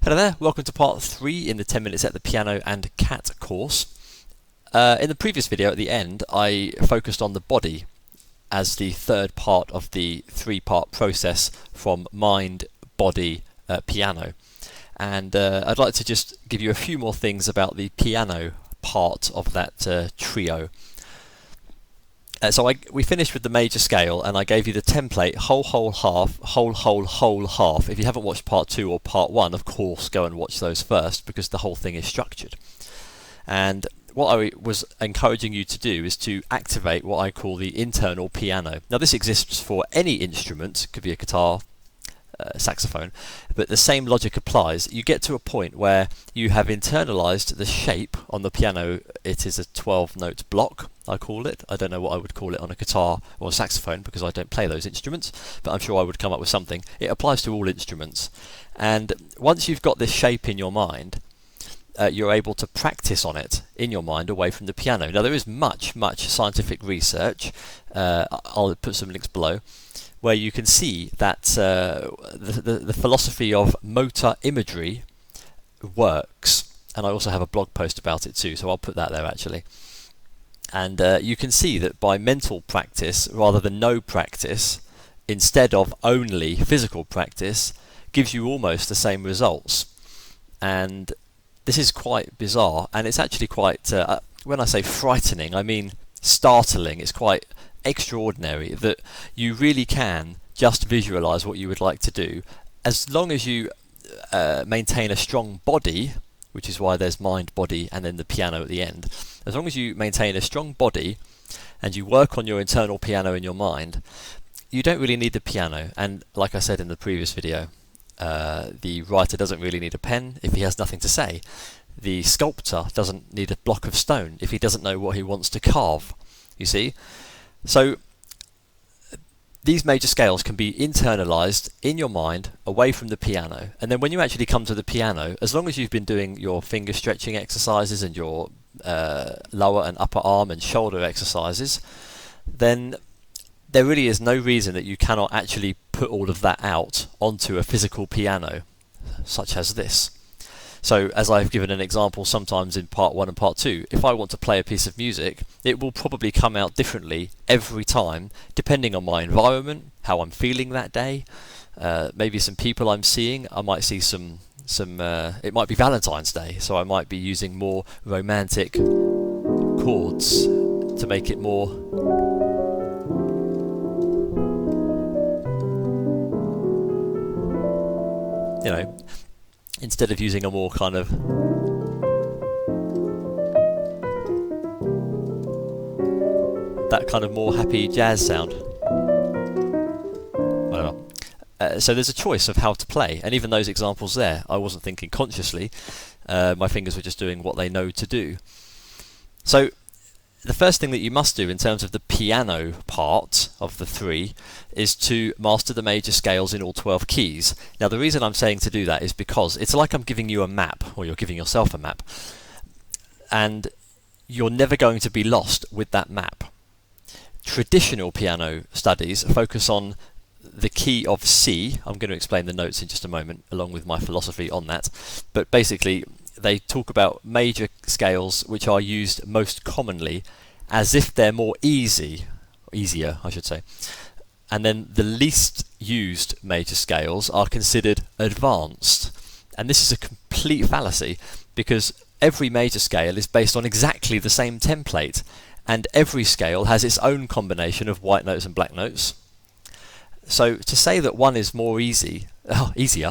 Hello there, welcome to part 3 in the 10 minutes at the piano and cat course. In the previous video at the end I focused on the body as the third part of the 3-part process from mind, body, piano. And I'd like to just give you a few more things about the piano part of that trio. We finished with the major scale and I gave you the template whole, whole, half, whole, whole, whole, half. If you haven't watched part 2 or part 1, of course go and watch those first because the whole thing is structured. And what I was encouraging you to do is to activate what I call the internal piano. Now this exists for any instrument, it could be a guitar, saxophone, but the same logic applies. You get to a point where you have internalized the shape on the piano. It is a 12-note block, I call it. I don't know what I would call it on a guitar or a saxophone because I don't play those instruments, but I'm sure I would come up with something. It applies to all instruments. And once you've got this shape in your mind, you're able to practice on it in your mind away from the piano. Now there is much scientific research, I'll put some links below, where you can see that the philosophy of motor imagery works. And I also have a blog post about it too, so I'll put that there actually. And you can see that by mental practice rather than no practice, instead of only physical practice, gives you almost the same results. And this is quite bizarre, and it's actually quite, when I say frightening, I mean startling. It's quite extraordinary that you really can just visualize what you would like to do as long as you maintain a strong body, which is why there's mind, body, and then the piano at the end. As long as you maintain a strong body and you work on your internal piano in your mind, you don't really need the piano. And like I said in the previous video, the writer doesn't really need a pen if he has nothing to say. The sculptor doesn't need a block of stone if he doesn't know what he wants to carve, you see. So these major scales can be internalized in your mind away from the piano, and then when you actually come to the piano, as long as you've been doing your finger stretching exercises and your lower and upper arm and shoulder exercises, then there really is no reason that you cannot actually put all of that out onto a physical piano such as this. So as I've given an example sometimes in part 1 and part 2, if I want to play a piece of music, it will probably come out differently every time depending on my environment, how I'm feeling that day, maybe some people I'm seeing. I might see some it might be Valentine's Day, so I might be using more romantic chords to make it more instead of using a more kind of that kind of more happy jazz sound. Whatever. So there's a choice of how to play, and even those examples there, I wasn't thinking consciously. My fingers were just doing what they know to do. So the first thing that you must do in terms of the piano part of the 3 is to master the major scales in all 12 keys. Now the reason I'm saying to do that is because it's like I'm giving you a map, or you're giving yourself a map, and you're never going to be lost with that map. Traditional piano studies focus on the key of C. I'm going to explain the notes in just a moment along with my philosophy on that, but basically they talk about major scales which are used most commonly as if they're more easier I should say, and then the least used major scales are considered advanced. And this is a complete fallacy because every major scale is based on exactly the same template, and every scale has its own combination of white notes and black notes. So to say that one is more easier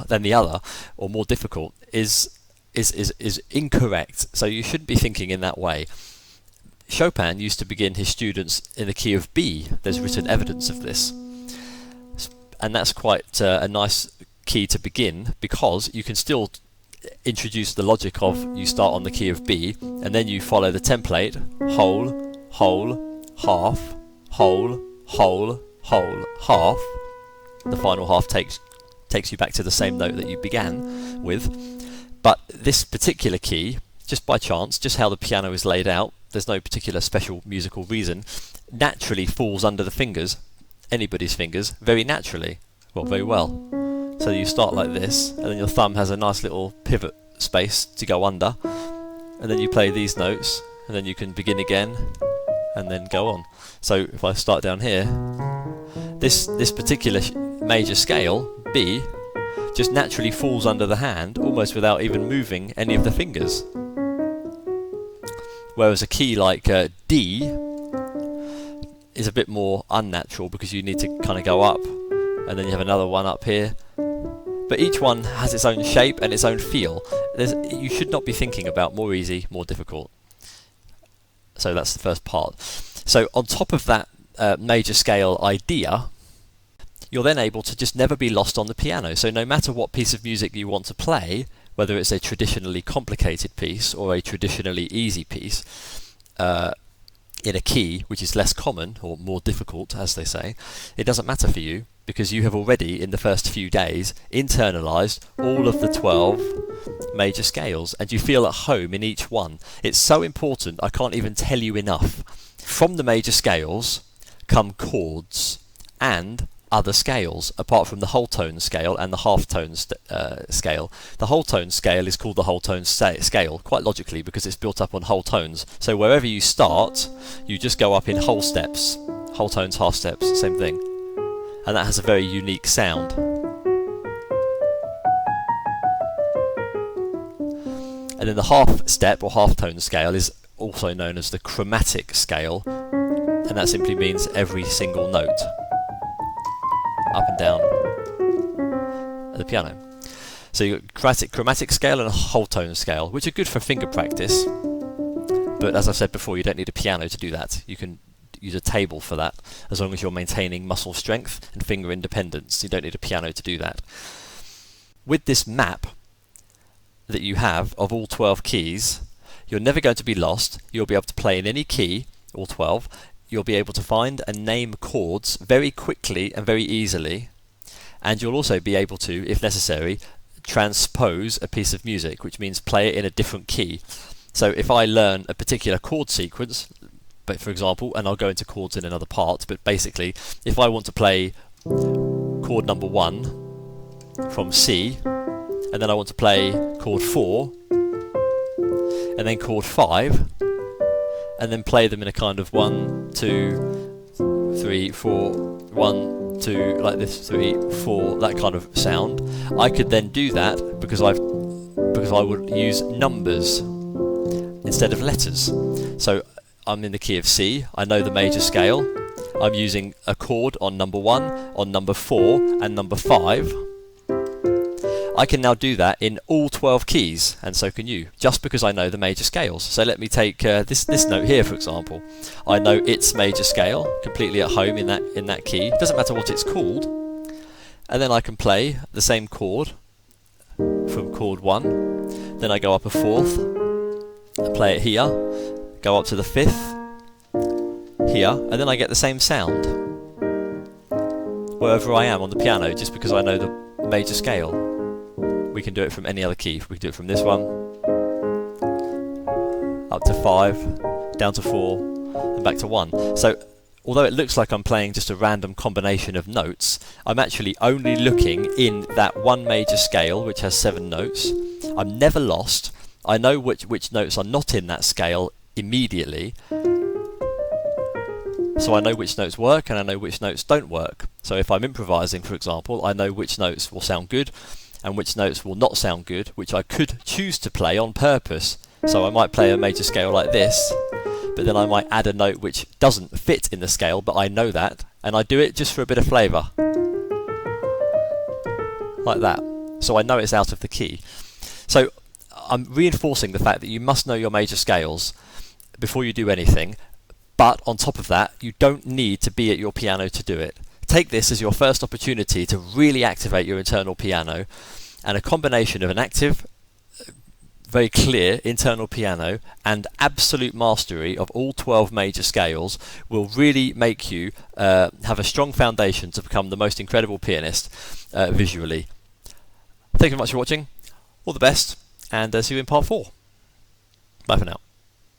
than the other or more difficult is incorrect. So you shouldn't be thinking in that way. Chopin used to begin his students in the key of B. There's written evidence of this, and that's quite a nice key to begin because you can still introduce the logic of you start on the key of B and then you follow the template whole, whole, half, whole, whole, whole, half. The final half takes you back to the same note that you began with. But this particular key, just by chance, just how the piano is laid out, there's no particular special musical reason, naturally falls under the fingers, anybody's fingers, very naturally, well, very well. So So you start like this, and then your thumb has a nice little pivot space to go under, and then you play these notes, and then you can begin again, and then go on. So if I start down here, this particular major scale, B, just naturally falls under the hand, almost without even moving any of the fingers. Whereas a key like D is a bit more unnatural, because you need to kind of go up, and then you have another one up here. But each one has its own shape and its own feel. You should not be thinking about more easy, more difficult. So that's the first part. So on top of that major scale idea, you're then able to just never be lost on the piano. So no matter what piece of music you want to play, whether it's a traditionally complicated piece or a traditionally easy piece, in a key which is less common or more difficult, as they say, it doesn't matter for you, because you have already, in the first few days, internalized all of the 12 major scales, and you feel at home in each one. It's so important, I can't even tell you enough. From the major scales come chords and other scales, apart from the whole tone scale and the half tone scale. The whole tone scale is called the whole tone scale, quite logically, because it's built up on whole tones. So wherever you start, you just go up in whole steps. Whole tones, half steps, same thing. And that has a very unique sound. And then the half step or half tone scale is also known as the chromatic scale, and that simply means every single note, up and down the piano. So you've got chromatic scale and a whole tone scale, which are good for finger practice, but as I've said before, you don't need a piano to do that. You can use a table for that, as long as you're maintaining muscle strength and finger independence. You don't need a piano to do that. With this map that you have of all 12 keys, you're never going to be lost. You'll be able to play in any key, all 12. You'll be able to find and name chords very quickly and very easily, and you'll also be able to, if necessary, transpose a piece of music, which means play it in a different key. So if I learn a particular chord sequence, but for example, and I'll go into chords in another part, but basically, if I want to play chord number 1 from C, and then I want to play chord 4, and then chord 5, and then play them in a kind of 1, 2, 3, 4, 1, 2, like this, 3, 4, that kind of sound. I could then do that because I would use numbers instead of letters. So I'm in the key of C, I know the major scale, I'm using a chord on number 1, on number 4 and number 5. I can now do that in all 12 keys, and so can you, just because I know the major scales. So let me take this note here, for example. I know its major scale, completely at home in that key. It doesn't matter what it's called. And then I can play the same chord from chord 1. Then I go up a 4th, and play it here, go up to the 5th, here, and then I get the same sound wherever I am on the piano, just because I know the major scale. We can do it from any other key. We can do it from this one, up to 5, down to 4, and back to 1. So, although it looks like I'm playing just a random combination of notes, I'm actually only looking in that one major scale, which has 7 notes. I'm never lost. I know which notes are not in that scale immediately. So I know which notes work, and I know which notes don't work. So if I'm improvising, for example, I know which notes will sound good, and which notes will not sound good, which I could choose to play on purpose. So I might play a major scale like this, but then I might add a note which doesn't fit in the scale, but I know that, and I do it just for a bit of flavour. Like that. So I know it's out of the key. So I'm reinforcing the fact that you must know your major scales before you do anything, but on top of that, you don't need to be at your piano to do it. Take this as your first opportunity to really activate your internal piano, and a combination of an active, very clear internal piano and absolute mastery of all 12 major scales will really make you have a strong foundation to become the most incredible pianist visually. Thank you very much for watching, all the best, and see you in part 4. Bye for now.